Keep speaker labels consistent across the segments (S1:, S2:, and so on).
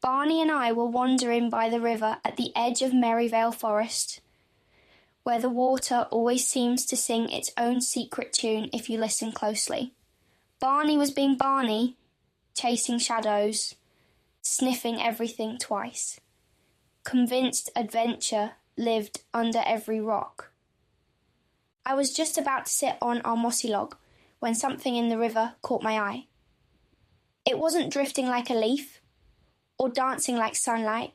S1: Barney and I were wandering by the river at the edge of Merryvale Forest, where the water always seems to sing its own secret tune if you listen closely. Barney was being Barney, chasing shadows, sniffing everything twice, convinced adventure lived under every rock. I was just about to sit on our mossy log when something in the river caught my eye. It wasn't drifting like a leaf or dancing like sunlight.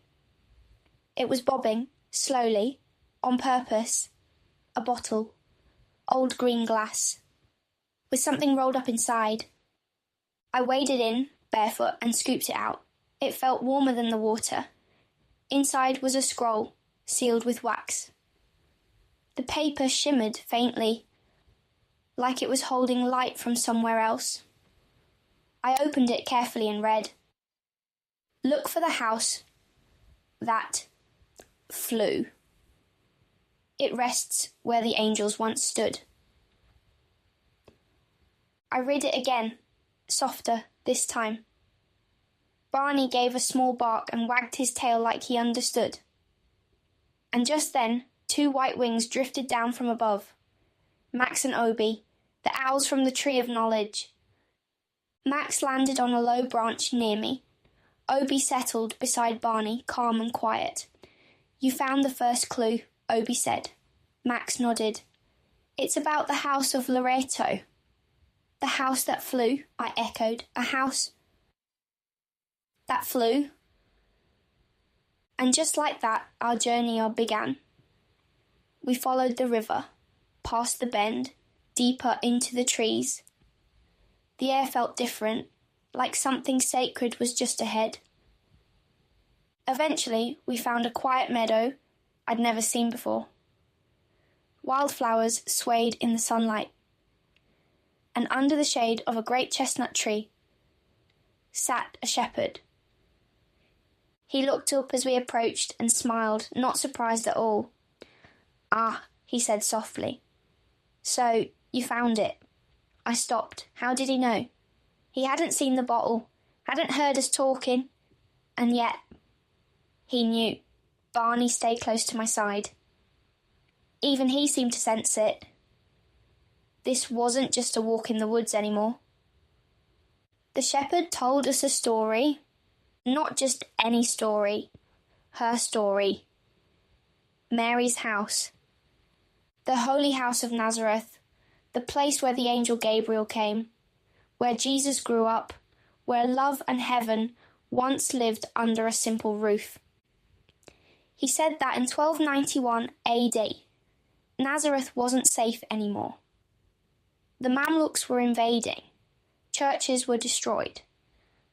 S1: It was bobbing, slowly, on purpose, a bottle, old green glass, with something rolled up inside. I waded in, barefoot, and scooped it out. It felt warmer than the water. Inside was a scroll, sealed with wax. The paper shimmered faintly, like it was holding light from somewhere else. I opened it carefully and read, "Look for the house that flew. It rests where the angels once stood." I read it again, softer this time. Barney gave a small bark and wagged his tail like he understood. And just then, 2 white wings drifted down from above. Max and Obi, the owls from the Tree of Knowledge. Max landed on a low branch near me. Obi settled beside Barney, calm and quiet. "You found the first clue," Obi said. Max nodded. "It's about the house of Loreto." "The house that flew," I echoed. "A house that flew." And just like that, our journey began. We followed the river, past the bend, deeper into the trees. The air felt different, like something sacred was just ahead. Eventually, we found a quiet meadow I'd never seen before. Wildflowers swayed in the sunlight, and under the shade of a great chestnut tree sat a shepherd. He looked up as we approached and smiled, not surprised at all. "Ah," he said softly. "So, you found it." I stopped. How did he know? He hadn't seen the bottle, hadn't heard us talking, and yet he knew. Barney stayed close to my side. Even he seemed to sense it. This wasn't just a walk in the woods anymore. The shepherd told us a story, not just any story, her story. Mary's house. The holy house of Nazareth, the place where the angel Gabriel came, where Jesus grew up, where love and heaven once lived under a simple roof. He said that in 1291 AD, Nazareth wasn't safe anymore. The Mamluks were invading, churches were destroyed,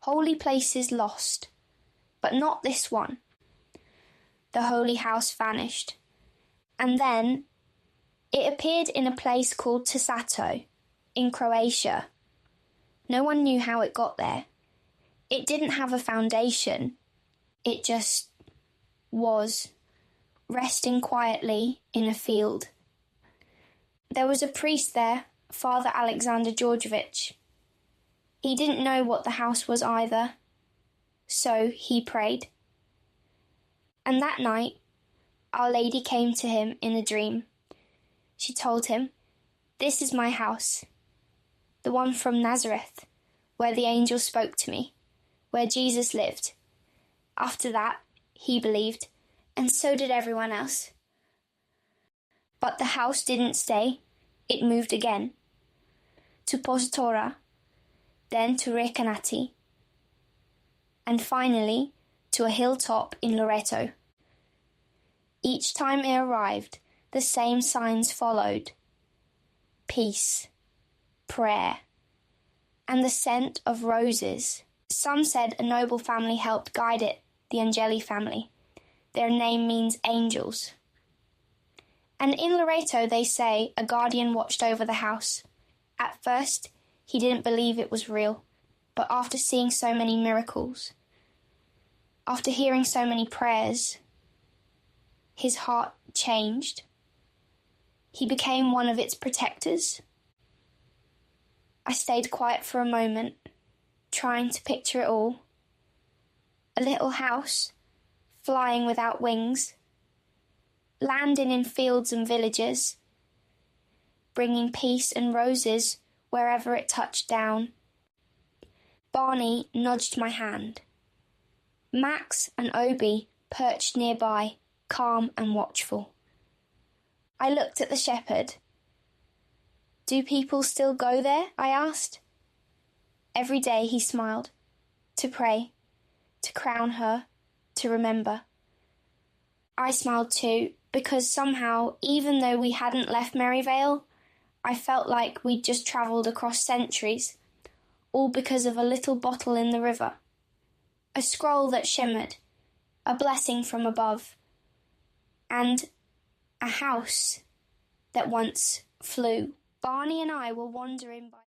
S1: holy places lost, but not this one. The holy house vanished, and then it appeared in a place called Tsato, in Croatia. No one knew how it got there. It didn't have a foundation. It just was, resting quietly in a field. There was a priest there, Father Alexander Georgievich. He didn't know what the house was either, so he prayed. And that night, Our Lady came to him in a dream. She told him, "This is my house, the one from Nazareth, where the angel spoke to me, where Jesus lived." After that, he believed, and so did everyone else. But the house didn't stay. It moved again, to Positora, then to Recanati, and finally to a hilltop in Loreto. Each time it arrived, the same signs followed: peace, prayer, and the scent of roses. Some said a noble family helped guide it, the Angeli family. Their name means angels. And in Loreto, they say, a guardian watched over the house. At first, he didn't believe it was real, but after seeing so many miracles, after hearing so many prayers, his heart changed. He became one of its protectors. I stayed quiet for a moment, trying to picture it all. A little house, flying without wings, landing in fields and villages, bringing peace and roses wherever it touched down. Barney nudged my hand. Max and Obi perched nearby, calm and watchful. I looked at the shepherd. Do people still go there? I asked. Every day, he smiled. To pray, to crown her, to remember. I smiled too, because somehow, even though we hadn't left Merryvale, I felt like we'd just travelled across centuries, all because of a little bottle in the river. A scroll that shimmered, a blessing from above, and a house that once flew. Barney and I were wandering by